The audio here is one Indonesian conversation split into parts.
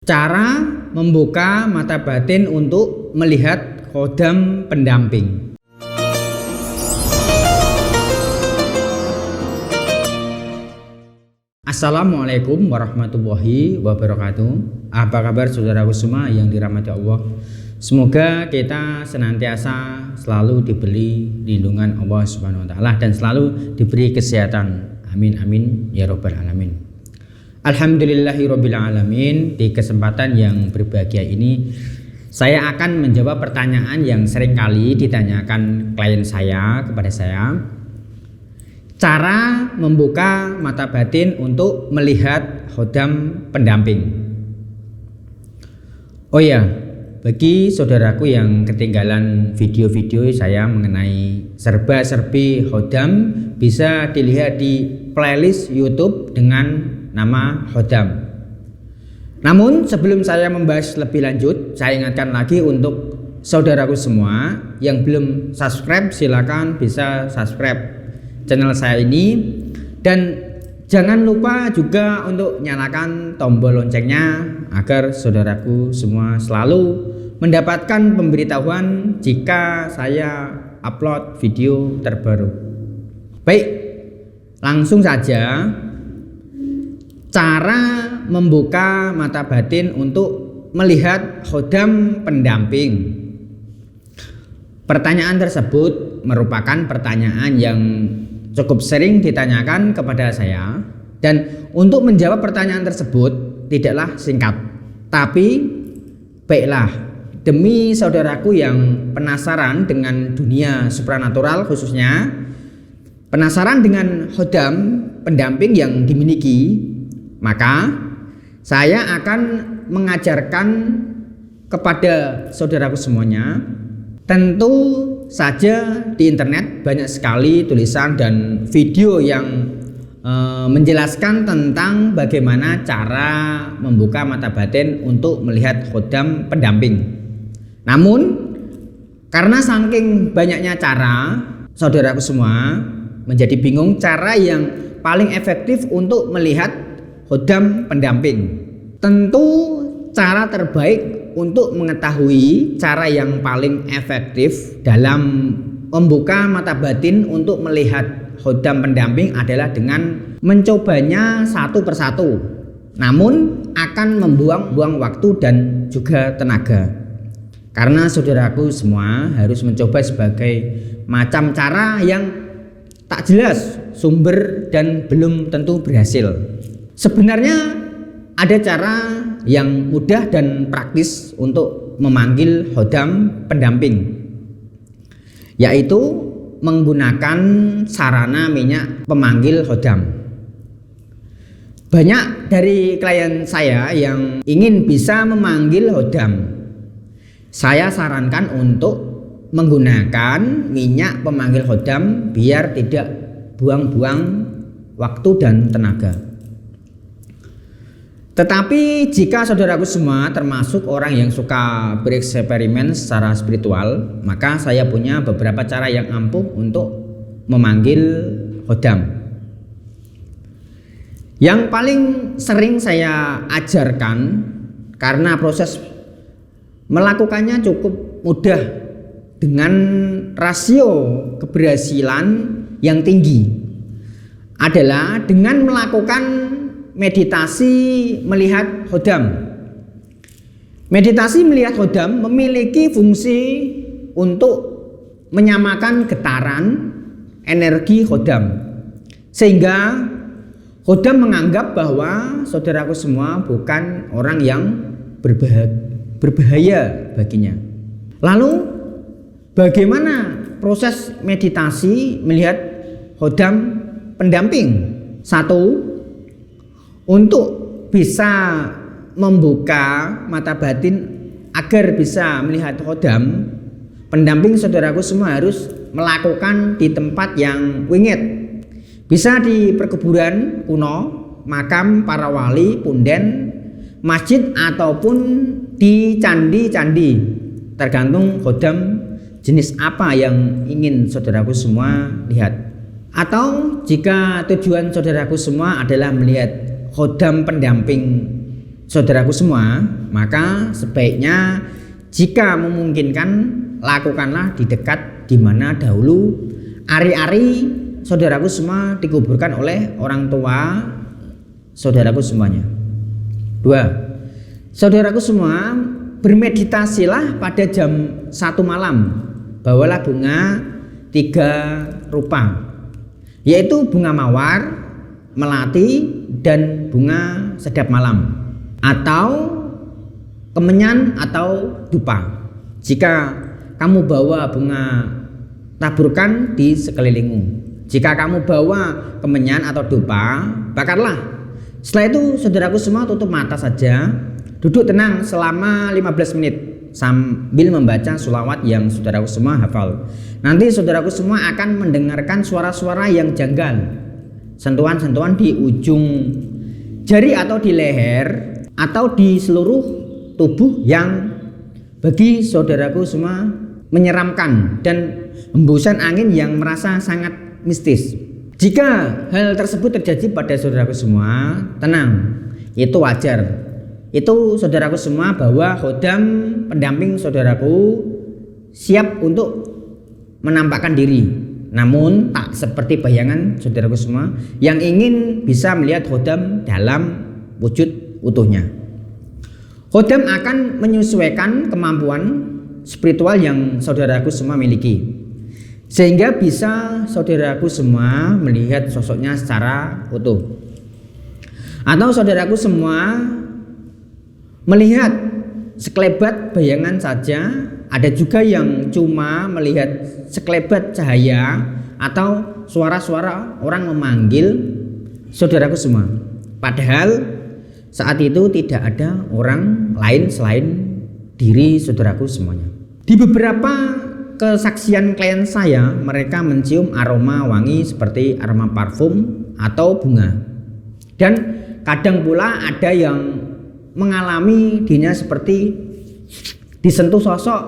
Cara membuka mata batin untuk melihat khodam pendamping. Assalamualaikum warahmatullahi wabarakatuh. Apa kabar saudaraku semua yang dirahmati Allah? Semoga kita senantiasa selalu diberi lindungan Allah Subhanahu wa taala dan selalu diberi kesehatan. Amin amin ya rabbal alamin. Alhamdulillahirabbil alamin. Di kesempatan yang berbahagia ini saya akan menjawab pertanyaan yang sering kali ditanyakan klien saya kepada saya. Cara membuka mata batin untuk melihat khodam pendamping. Oh ya, bagi saudaraku yang ketinggalan video-video saya mengenai serba-serbi khodam, bisa dilihat di playlist YouTube dengan nama khodam. Namun sebelum saya membahas lebih lanjut, saya ingatkan lagi untuk saudaraku semua yang belum subscribe, silakan bisa subscribe channel saya ini, dan jangan lupa juga untuk nyalakan tombol loncengnya agar saudaraku semua selalu mendapatkan pemberitahuan jika saya upload video terbaru. Baik, langsung saja. Cara membuka mata batin untuk melihat khodam pendamping. Pertanyaan tersebut merupakan pertanyaan yang cukup sering ditanyakan kepada saya, dan untuk menjawab pertanyaan tersebut tidaklah singkat, tapi baiklah, demi saudaraku yang penasaran dengan dunia supranatural, khususnya penasaran dengan khodam pendamping yang dimiliki, maka saya akan mengajarkan kepada saudaraku semuanya. Tentu saja di internet banyak sekali tulisan dan video yang menjelaskan tentang bagaimana cara membuka mata batin untuk melihat khodam pendamping. Namun karena saking banyaknya cara, saudaraku semua menjadi bingung cara yang paling efektif untuk melihat khodam pendamping. Tentu cara terbaik untuk mengetahui cara yang paling efektif dalam membuka mata batin untuk melihat khodam pendamping adalah dengan mencobanya satu persatu, namun akan membuang-buang waktu dan juga tenaga. Karena saudaraku semua harus mencoba sebagai macam cara yang tak jelas sumber dan belum tentu berhasil. Sebenarnya ada cara yang mudah dan praktis untuk memanggil khodam pendamping, yaitu menggunakan sarana minyak pemanggil khodam. Banyak dari klien saya yang ingin bisa memanggil khodam. Saya sarankan untuk menggunakan minyak pemanggil khodam biar tidak buang-buang waktu dan tenaga. Tetapi jika saudaraku semua termasuk orang yang suka bereksperimen secara spiritual, maka saya punya beberapa cara yang ampuh untuk memanggil khodam. Yang paling sering saya ajarkan, karena proses melakukannya cukup mudah dengan rasio keberhasilan yang tinggi, adalah dengan melakukan meditasi melihat khodam. Meditasi melihat khodam memiliki fungsi untuk menyamakan getaran energi khodam, sehingga khodam menganggap bahwa saudaraku semua bukan orang yang berbahaya baginya. Lalu bagaimana proses meditasi melihat khodam pendamping? Satu, untuk bisa membuka mata batin agar bisa melihat khodam pendamping, saudaraku semua harus melakukan di tempat yang wingit. Bisa di perkuburan kuno, makam para wali, punden, masjid, ataupun di candi-candi, tergantung khodam jenis apa yang ingin saudaraku semua lihat. Atau jika tujuan saudaraku semua adalah melihat khodam pendamping saudaraku semua, maka sebaiknya jika memungkinkan lakukanlah di dekat di mana dahulu ari-ari saudaraku semua dikuburkan oleh orang tua saudaraku semuanya. 2. Saudaraku semua, bermeditasilah pada jam 1 malam. Bawalah bunga 3 rupa, yaitu bunga mawar, melati, dan bunga sedap malam, atau kemenyan atau dupa. Jika kamu bawa bunga, taburkan di sekelilingmu. Jika kamu bawa kemenyan atau dupa, bakarlah. Setelah itu saudaraku semua tutup mata saja, duduk tenang selama 15 menit sambil membaca sholawat yang saudaraku semua hafal. Nanti saudaraku semua akan mendengarkan suara-suara yang janggal, sentuhan-sentuhan di ujung jari atau di leher atau di seluruh tubuh yang bagi saudaraku semua menyeramkan dan hembusan angin yang merasa sangat mistis. Jika hal tersebut terjadi pada saudaraku semua, tenang, itu wajar. Itu saudaraku semua bahwa khodam pendamping saudaraku siap untuk menampakkan diri. Namun tak seperti bayangan saudaraku semua yang ingin bisa melihat khodam dalam wujud utuhnya. Khodam akan menyesuaikan kemampuan spiritual yang saudaraku semua miliki, sehingga bisa saudaraku semua melihat sosoknya secara utuh. Atau saudaraku semua melihat sekelebat bayangan saja, ada juga yang cuma melihat sekelebat cahaya atau suara-suara orang memanggil saudaraku semua. Padahal saat itu tidak ada orang lain selain diri saudaraku semuanya. Di beberapa kesaksian klien saya, mereka mencium aroma wangi seperti aroma parfum atau bunga. Dan kadang pula ada yang mengalami dirinya seperti disentuh sosok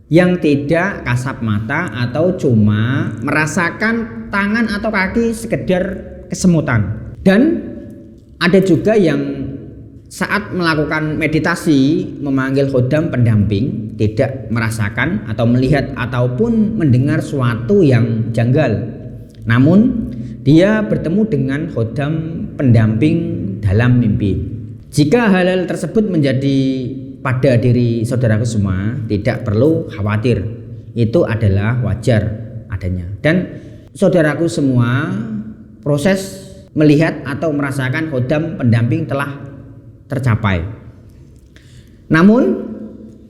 yang tidak kasat mata atau cuma merasakan tangan atau kaki sekedar kesemutan. Dan ada juga yang saat melakukan meditasi memanggil khodam pendamping tidak merasakan atau melihat ataupun mendengar sesuatu yang janggal, namun dia bertemu dengan khodam pendamping dalam mimpi. Jika hal-hal tersebut menjadi pada diri saudaraku semua, tidak perlu khawatir, itu adalah wajar adanya. Dan saudaraku semua, proses melihat atau merasakan khodam pendamping telah tercapai. Namun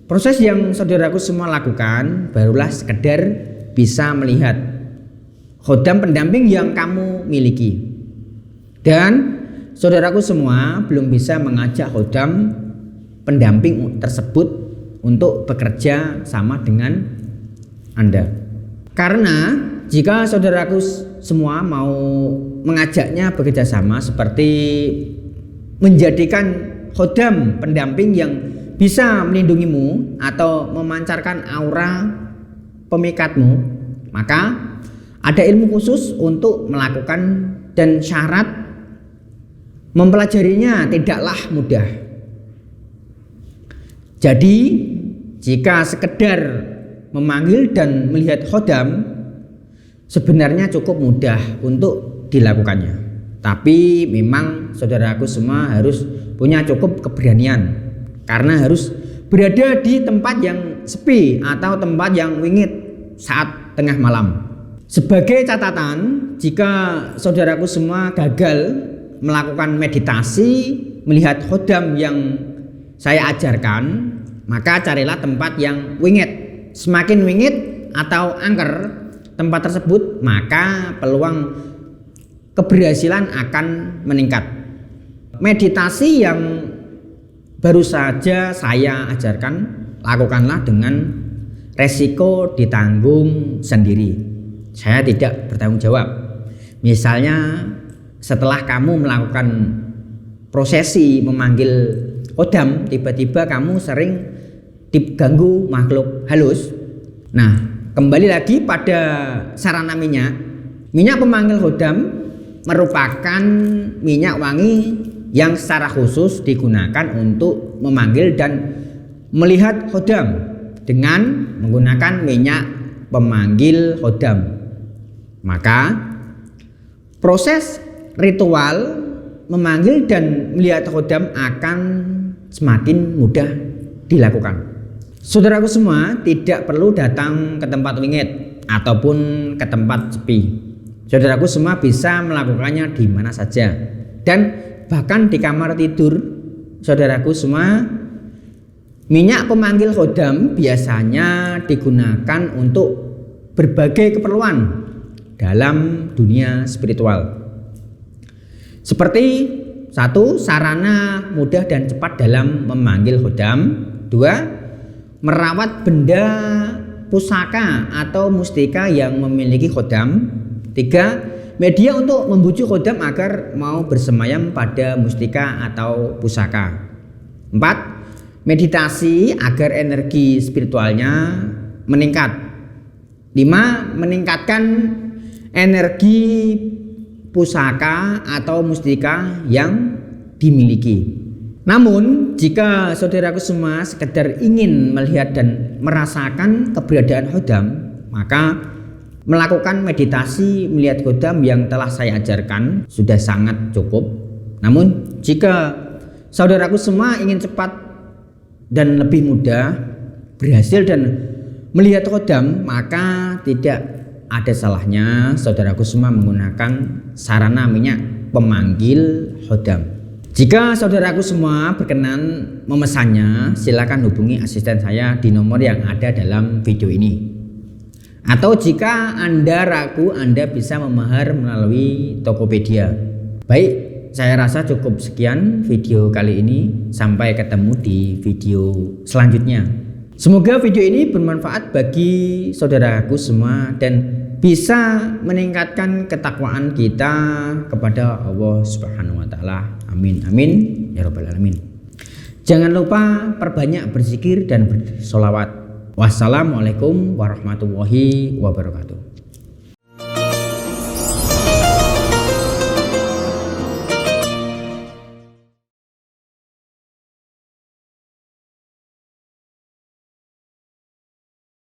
proses yang saudaraku semua lakukan barulah sekedar bisa melihat khodam pendamping yang kamu miliki. Dan saudaraku semua belum bisa mengajak khodam pendamping tersebut untuk bekerja sama dengan Anda. Karena jika saudaraku semua mau mengajaknya bekerja sama, seperti menjadikan khodam pendamping yang bisa melindungimu atau memancarkan aura pemikatmu, maka ada ilmu khusus untuk melakukan dan syarat mempelajarinya tidaklah mudah. Jadi jika sekedar memanggil dan melihat khodam sebenarnya cukup mudah untuk dilakukannya. Tapi memang saudaraku semua harus punya cukup keberanian, karena harus berada di tempat yang sepi atau tempat yang wingit saat tengah malam. Sebagai catatan, jika saudaraku semua gagal melakukan meditasi melihat khodam yang saya ajarkan, maka carilah tempat yang wingit. Semakin wingit atau angker tempat tersebut, maka peluang keberhasilan akan meningkat. Meditasi yang baru saja saya ajarkan, lakukanlah dengan resiko ditanggung sendiri. Saya tidak bertanggung jawab. Misalnya setelah kamu melakukan prosesi memanggil khodam, tiba-tiba kamu sering diganggu makhluk halus. Nah, kembali lagi pada sarana minyak. Minyak pemanggil khodam merupakan minyak wangi yang secara khusus digunakan untuk memanggil dan melihat khodam dengan menggunakan minyak pemanggil khodam. Maka proses ritual memanggil dan melihat khodam akan semakin mudah dilakukan. Saudaraku semua, tidak perlu datang ke tempat wingit ataupun ke tempat sepi. Saudaraku semua bisa melakukannya di mana saja, dan bahkan di kamar tidur. Saudaraku semua, minyak pemanggil khodam biasanya digunakan untuk berbagai keperluan dalam dunia spiritual. Seperti 1. Sarana mudah dan cepat dalam memanggil khodam. 2. Merawat benda pusaka atau mustika yang memiliki khodam. 3. Media untuk membujuk khodam agar mau bersemayam pada mustika atau pusaka. 4. Meditasi agar energi spiritualnya meningkat. 5. Meningkatkan energi pusaka atau mustika yang dimiliki. Namun, jika saudaraku semua sekedar ingin melihat dan merasakan keberadaan khodam, maka melakukan meditasi melihat khodam yang telah saya ajarkan sudah sangat cukup. Namun, jika saudaraku semua ingin cepat dan lebih mudah berhasil dan melihat khodam, maka tidak ada salahnya saudaraku semua menggunakan sarana minyak pemanggil khodam. Jika saudaraku semua berkenan memesannya, silakan hubungi asisten saya di nomor yang ada dalam video ini. Atau jika Anda ragu, Anda bisa memahar melalui Tokopedia. Baik, saya rasa cukup sekian video kali ini. Sampai ketemu di video selanjutnya. Semoga video ini bermanfaat bagi saudaraku semua dan bisa meningkatkan ketakwaan kita kepada Allah Subhanahu wa taala. Amin amin ya rabbal alamin. Jangan lupa perbanyak berzikir dan bersolawat. Wassalamualaikum warahmatullahi wabarakatuh.